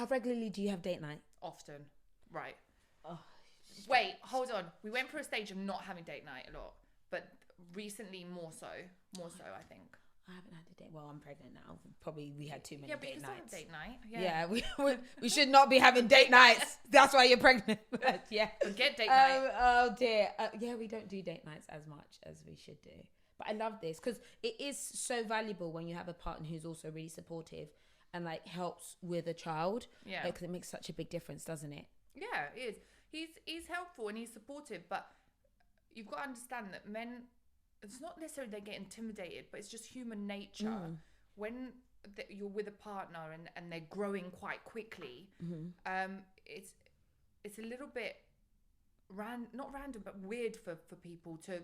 How regularly do you have date night? Often. Right. Oh, wait, hold on. We went through a stage of not having date night a lot, but recently more so, I think. I haven't had a date. Well, I'm pregnant now. Probably we had too many Yeah, but date you still have nights. date night. Yeah, we should not be having date nights. That's why you're pregnant. But yeah. Forget date night. Oh dear. Yeah, we don't do date nights as much as we should do. But I love this because it is so valuable when you have a partner who's also really supportive and like helps with a child. Yeah. Because it makes such a big difference, doesn't it? Yeah, it is. He's helpful and he's supportive, but you've got to understand that men, it's not necessarily they get intimidated, but it's just human nature. When you're with a partner and they're growing quite quickly, it's a little bit not random, but weird for people to,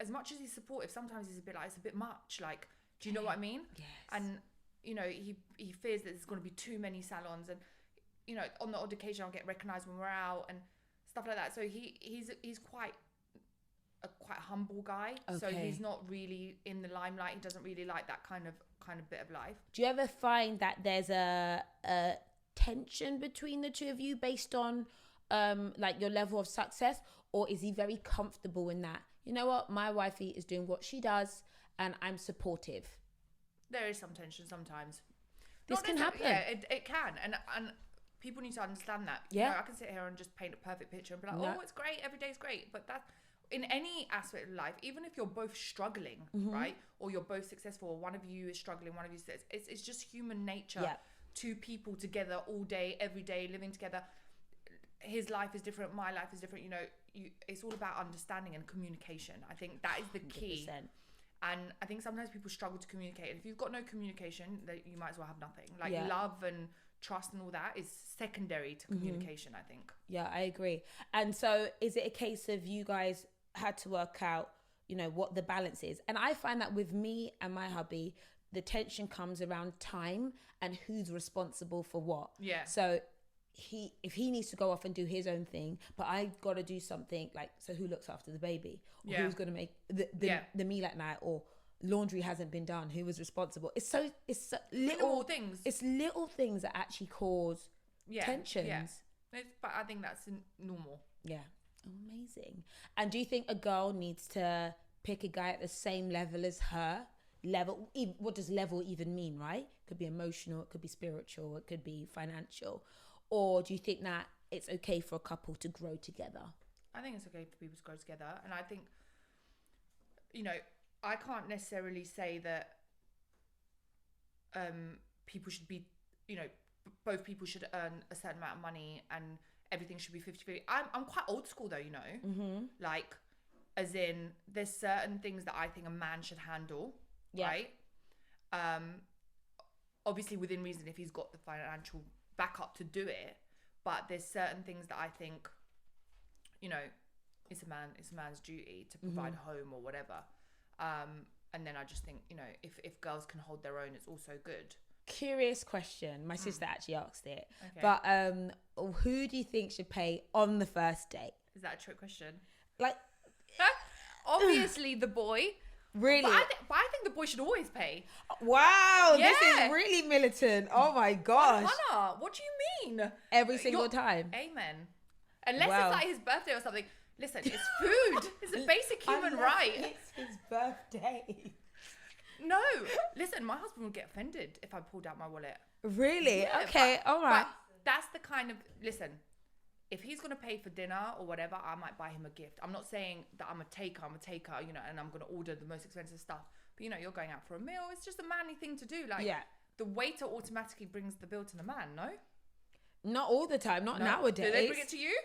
as much as he's supportive, sometimes he's a bit like, it's a bit much. Like, do you know what I mean? Yes. And, you know, he fears that there's going to be too many salons and, you know, on the odd occasion I'll get recognised when we're out and stuff like that. So he's quite a humble guy. Okay. So he's not really in the limelight. He doesn't really like that kind of bit of life. Do you ever find that there's a tension between the two of you based on like your level of success, or is he very comfortable in that? You know what, my wifey is doing what she does and I'm supportive. There is some tension sometimes. This can happen. Yeah, it can. And people need to understand that. Yeah. You know, I can sit here and just paint a perfect picture and be like, oh, it's great. Every day's great. But that, in any aspect of life, even if you're both struggling, right? Or you're both successful, or one of you is struggling, one of you says, it's just human nature. Yeah. Two people together all day, every day, living together. His life is different. My life is different. You know, it's all about understanding and communication. I think that is the key. 100%. And I think sometimes people struggle to communicate. And if you've got no communication, you might as well have nothing. Like love and trust and all that is secondary to communication, I think. Yeah, I agree. And so is it a case of you guys had to work out, you know, what the balance is? And I find that with me and my hubby, the tension comes around time and who's responsible for what. Yeah. So if he needs to go off and do his own thing, but I got to do something, like, so who looks after the baby? Or who's going to make the meal at night? Or laundry hasn't been done, who was responsible? It's so little things. It's little things that actually cause tensions. Yeah. But I think that's normal. Yeah. Amazing. And do you think a girl needs to pick a guy at the same level as her? What does level even mean, right? It could be emotional, it could be spiritual, it could be financial. Or do you think that it's okay for a couple to grow together? I think it's okay for people to grow together. And I think, you know, I can't necessarily say that people should be, you know, both people should earn a certain amount of money and everything should be 50-50. I'm quite old school though, you know. Like, as in, there's certain things that I think a man should handle, right? Obviously within reason if he's got the financial backup to do it, but there's certain things that I think, you know, it's a man's duty to provide a home or whatever. And then I just think, you know, if girls can hold their own, it's also good. Curious question. My sister actually asked it. Okay. But who do you think should pay on the first date? Is that a trick question? Like, obviously the boy. Really? But I think the boy should always pay. Wow, this is really militant. Oh my gosh. Hannah, what do you mean? Every single time. Amen. Unless it's like his birthday or something. Listen, it's food. It's a basic human right. It's his birthday. No. Listen, my husband would get offended if I pulled out my wallet. Really? Yeah, okay, all right. But that's the kind of, listen, if he's going to pay for dinner or whatever, I might buy him a gift. I'm not saying that I'm a taker, you know, and I'm going to order the most expensive stuff. But, you know, you're going out for a meal. It's just a manly thing to do. Like, the waiter automatically brings the bill to the man, no? Not all the time, not nowadays. Do they bring it to you?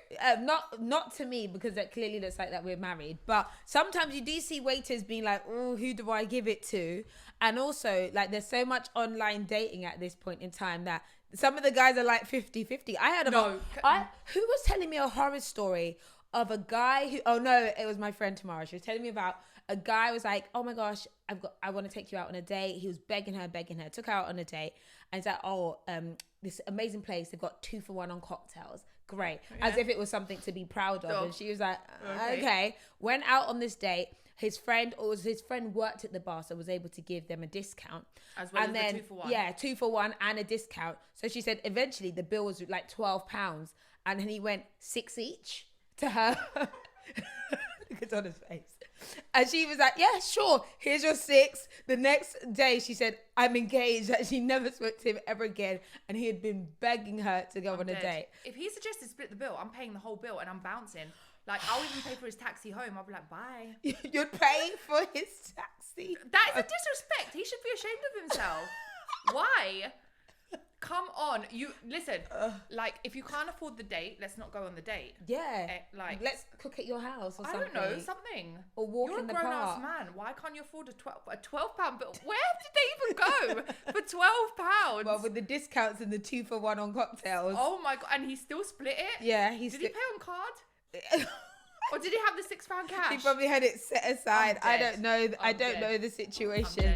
Not to me, because it clearly looks like that we're married. But sometimes you do see waiters being like, oh, who do I give it to? And also, like, there's so much online dating at this point in time that some of the guys are like 50-50. I heard about... who was telling me a horror story of a guy who... Oh, no, it was my friend Tamara. She was telling me about a guy was like, oh, my gosh, I want to take you out on a date. He was begging her. Took her out on a date. And he's like, this amazing place. They've got 2-for-1 on cocktails. Great. Yeah. As if it was something to be proud of. And she was like, okay. Went out on this date. his friend worked at the bar, so was able to give them a discount. As well as the 2 for 1. Yeah, 2 for 1 and a discount. So she said eventually the bill was like £12, and then he went 6 each to her. Look at Donna's face. And she was like, yeah, sure, here's your 6. The next day she said, I'm engaged. That she never spoke to him ever again. And he had been begging her to go on a date. If he suggested split the bill, I'm paying the whole bill and I'm bouncing. Like, I'll even pay for his taxi home. I'll be like, bye. You're paying for his taxi? That is a disrespect. He should be ashamed of himself. Why? Come on. You listen, like, if you can't afford the date, let's not go on the date. Yeah. Like, let's cook at your house or something. I don't know, something. Or walk in the park. You're a grown-ass man. Why can't you afford a £12 bill? Where did they even go for £12? Well, with the discounts and the 2 for 1 on cocktails. Oh my God. And he still split it? Yeah. Did he pay on card? Or did he have the £6 cash? He probably had it set aside. I don't know. I don't know the situation.